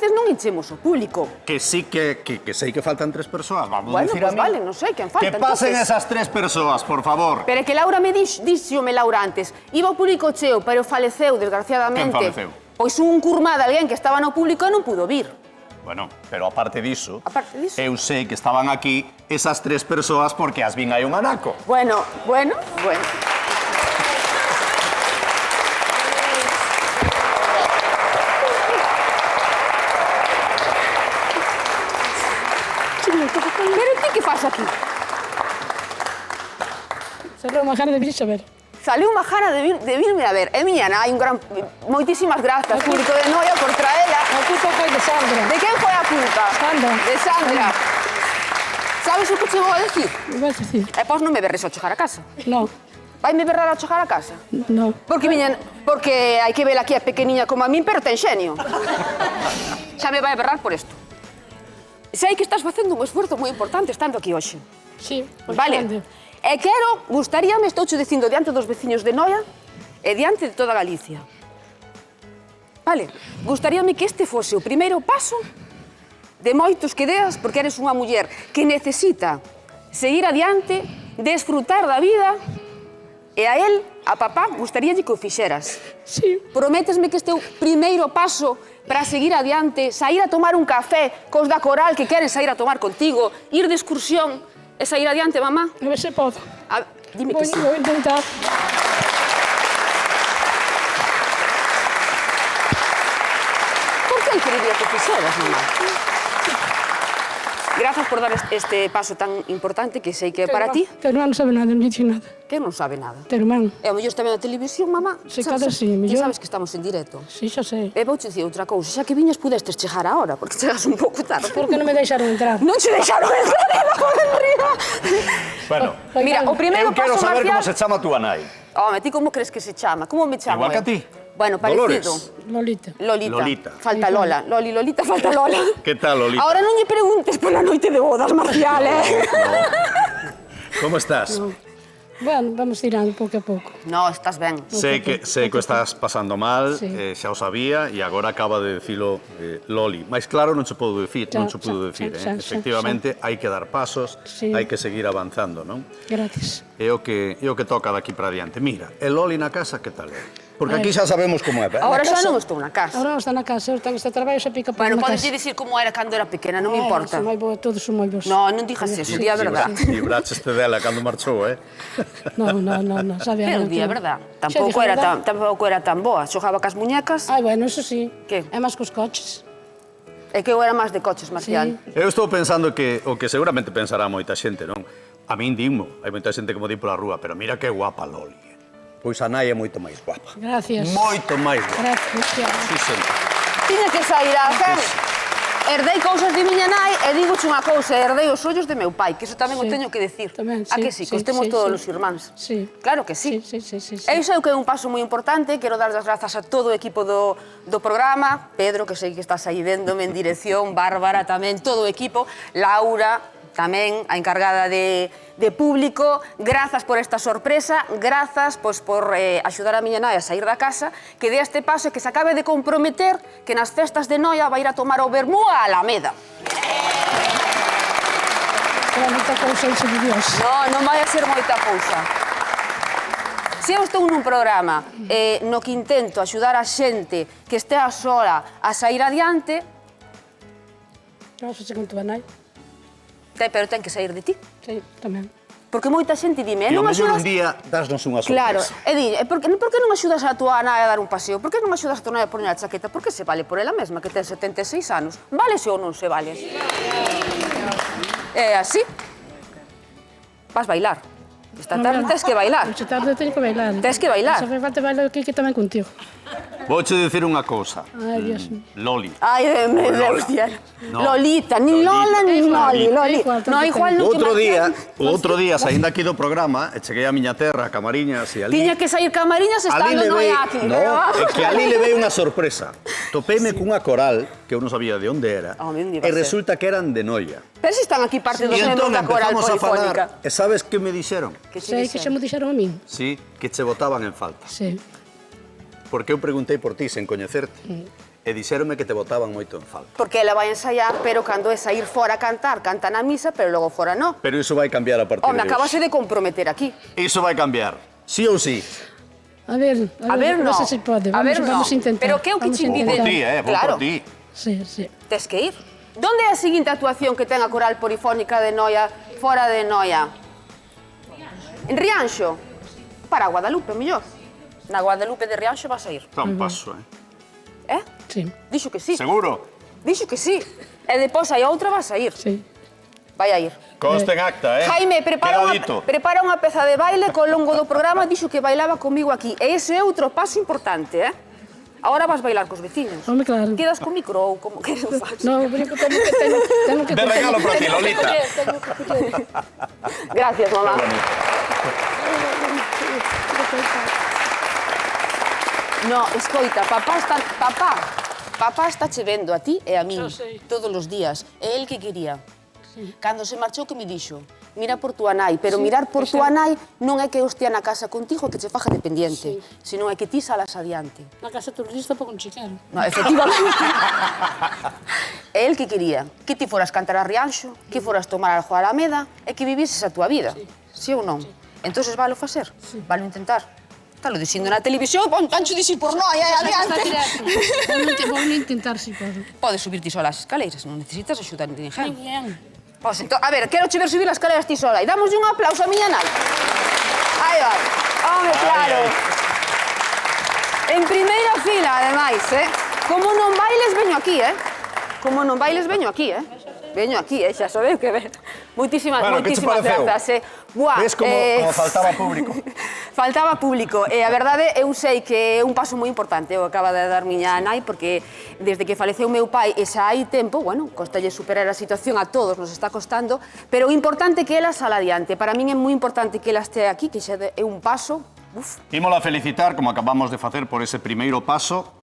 veces non enchemos o público. Que sí que sei que faltan 3 persoas, vamos Bueno, dicir a pues mí. vale, non sei quen falta. Que pasen entonces. esas 3 persoas, por favor. Pero é que Laura me díxome Laura antes, iba o público cheo, pero faleceu, desgraciadamente. Quen faleceu? Pois un curmá de alguén que estaba no público e non pudo vir. Bueno, pero aparte diso, eu sei que estaban aquí esas 3 persoas porque as vin hai un anaco. Bueno. Pero ti que faz aquí? Saliu unha gana de vir a ver. Saliu unha gana de virme a ver. É miña nai, moitísimas grazas, público de Noia, por traela. A culpa foi de Sandra. De quen foi a culpa? Sandra. De Sandra. Sabes o que che vou a decir? Vas a decir? E pos non me berres ao chegar a casa. No. Vai me berrar ao chegar a casa? No. Porque hai que ver aquí a pequeniña como a min, pero ten xenio. Xa me vai a berrar por isto. Sei que estás facendo un esforzo moi importante estando aquí hoxe. Sí, Vale. E gustaríame, estouche dicindo diante dos veciños de Noia e diante de toda Galicia. Vale, gustaríame que este fose o primeiro paso de moitos que deas, porque eres unha muller que necesita seguir adiante, desfrutar da vida, e a él, a papá, gustaríalle que o fixeras. Sí. Prométesme que este é o primeiro paso para seguir adiante, sair a tomar un café cos da coral que queren sair a tomar contigo, ir de excursión e sair adiante, mamá? A ver se podo. Dime que sí. Vou intentar. Por que quería que fixeras, mamá? Grazas por dar este paso tan importante que sei que é para ti. Teu irmán non sabe nada, non dixe nada. Que non sabe nada. Teu irmán. E ao mellor está vendo a televisión, mamá. Se cadra sí, mellor. Sabes que estamos en directo. Sí, xa sei. E vouche dicir outra cousa, xa que viñas pudestes chegar ahora, porque chegas un pouco tarde. Por que non me deixaron entrar? Non che deixaron entrar, era por enriba. Bueno, Mira, o primeiro eu quero paso, saber Marcial... como se chama a túa nai. Home, ti como crees que se chama? Como me chamo? Igual que a ti. Bueno, parecido. Lolita. Lolita. Falta Lola. Lolita, falta Lola. Que tal, Lolita? Ahora non lle preguntes pola noite de bodas, Marcial, Como estás? Bueno, vamos tirando pouco a pouco. No, estás ben. Sei que estás pasando mal, Sí. xa o sabía, e agora acaba de dicilo Loli. Mais claro non se pudo decir, non se pudo decir, efectivamente, hai que dar pasos, Sí. hai que seguir avanzando, non? Gracias. É o que toca daqui para adiante. Mira, e Loli na casa, que tal é? Porque aquí xa sabemos como é. Ahora xa non estou na casa. Ahora non está na casa, eu tengo este traballo, xa pica por Bueno, na podes casa. dicir como era cando era pequena, non me importa. Son moi boa, todos son moi bons. No, non dixas eso, di a verdad. Libraste dela cando marchou, No, sabe Pero di a verdad. Tampouco era tan boa. Xogaba cas muñecas. Ai, bueno, eso sí. Que? É máis cos coches. É que eu era máis de coches, Marcial. Eu estou pensando que o que seguramente pensará moita xente, non? A min dimo, hai moita xente que mo di pola rúa, pero mira que guapa Loli. Pois a nai é moito máis guapa. Gracias. Moito máis guapa. Gracias. Sí, sempre. Tiña que sair a hacer. Herdei cousas de miña nai e digoche unha cousa, herdei os ollos de meu pai, que iso tamén o teño que decir. Tamén, A sí, que sí, sí, que temos sí, todos sí. os irmáns. Sí. Claro que sí. Sí. E iso é que é un paso moi importante, quero dar as grazas a todo o equipo do programa, Pedro, que sei que estás aí véndome en dirección, Bárbara tamén, todo o equipo, Laura, tamén a encargada de público, grazas por esta sorpresa, grazas por axudar a miña nai a sair da casa, que dé este paso e que se acabe de comprometer que nas festas de Noia vai ir a tomar o vermú a Alameda. Era moita cousa, iso de Dios. Non vai a ser moita cousa. Se eu estou nun programa no que intento axudar a xente que estea sola a sair adiante, Claro, se con tua nai. pero ten que sair de ti. Sí, tamén. Porque moita xente dime, E non ao mellor axudas... un día dasnos unha sorpresa. Claro, e di, por que non axudas a tua nai a dar un paseo? Por que non axudas a tua nai a poner a chaqueta? Por que se vale por ela mesma, que ten 76 anos? Válese ou non se vale? É así. Vas bailar. Esta tarde tens que bailar. Esta tarde teño que bailar. Tens que bailar. Se fai falta bailar aquí que tamén contigo. Vouche dicir unha cousa. Ai, Dios mío. Loli. Ai, meu Deus, tía. Lolita, ni Lola ni Loli. No, igual non que Outro día, saindo aquí do programa, e cheguei a miña terra, a Camariñas, e ali... Tiña que sair Camariñas estando no aquí. No, é que ali levei unha sorpresa. Topeime cunha coral, que eu non sabía de onde era, e resulta que eran de Noia. Pero se están aquí parte dos E membros entón da coral empezamos a polifónica. falar, e sabes que me dixeron? Sei que xa me dixeron a min. Sí, que che botaban en falta. Sí. Porque eu preguntei por ti sen coñecerte. e dixéronme que te botaban moito en falta. Porque ela vai ensaiar, pero cando é sair fora a cantar, canta na misa, pero logo fora no. Pero iso vai cambiar a partir Home, de acabase hoxe. de comprometer aquí. Iso vai cambiar, sí ou sí. A ver, no. non sei se pode. A ver, Vamos no. intentar. Pero que é o que Vamos te a impide? Vou por intentar. ti, vou Claro. por ti. Sí, sí. Tes que ir. Donde é a seguinte actuación que ten a Coral Polifónica de Noia, fora de Noia? En Rianxo? Para Guadalupe, mellor. Na Guadalupe de Rianxo vas a ir. Dá un paso, Eh? Sí, Dixo que sí. Seguro? Dixo que sí. E depois hai outra vas a ir. sí. Vai a ir. Conste en acta, Jaime, Queda dito. prepara unha peza de baile que ao longo do programa dixo que bailaba comigo aquí. E ese é outro paso importante, Ahora vas bailar cos veciños. Home, claro. Quedas con micro ou como queres facer? No, brinco, tengo que... De regalo para ti, Lolita. Tengo que coller. Gracias, mamá. No, escoita, papá está che vendo a ti e a min Xa sei. todos os días. É el que quería. Cando se marchou que me dixo, mira por túa nai, pero mirar por túa nai non é que eu estea na casa contigo que che faja dependiente, senón é que ti salas adiante. Na casa turista pouco chiquero. No, efectivamente. É el que quería que ti foras cantar a Rianxo, que foras tomar algo a Alameda e que vivises a túa vida. Sí ou non? Entonces valo facer, valo intentar. Estalo dicindo na televisión, pancho dixi por Noia, adiante. Vou intentar, si podo. Podes subir ti sola as escaleiras, non necesitas axuda de ninguén. Bien. Pois, entón, a ver, quero che ver subir as escaleras ti sola e damoslle un aplauso a miña nai. Aí vai. Home, claro. En primeira fila, ademais, Como non bailes, veño aquí, Como non bailes, veño aquí, Veño aquí, xa sabeu que ver. Moitísimas Que che pareceu? grazas, Buah, Ves como faltaba público? Faltaba público e a verdade eu sei que é un paso moi importante o acaba de dar miña nai porque desde que faleceu meu pai e xa hai tempo, bueno, costalle superar a situación, a todos nos está costando, pero o importante é que ela sala adiante. Para min é moi importante que ela este aquí, que xa é un paso. Ímola felicitar, como acabamos de facer, por ese primeiro paso,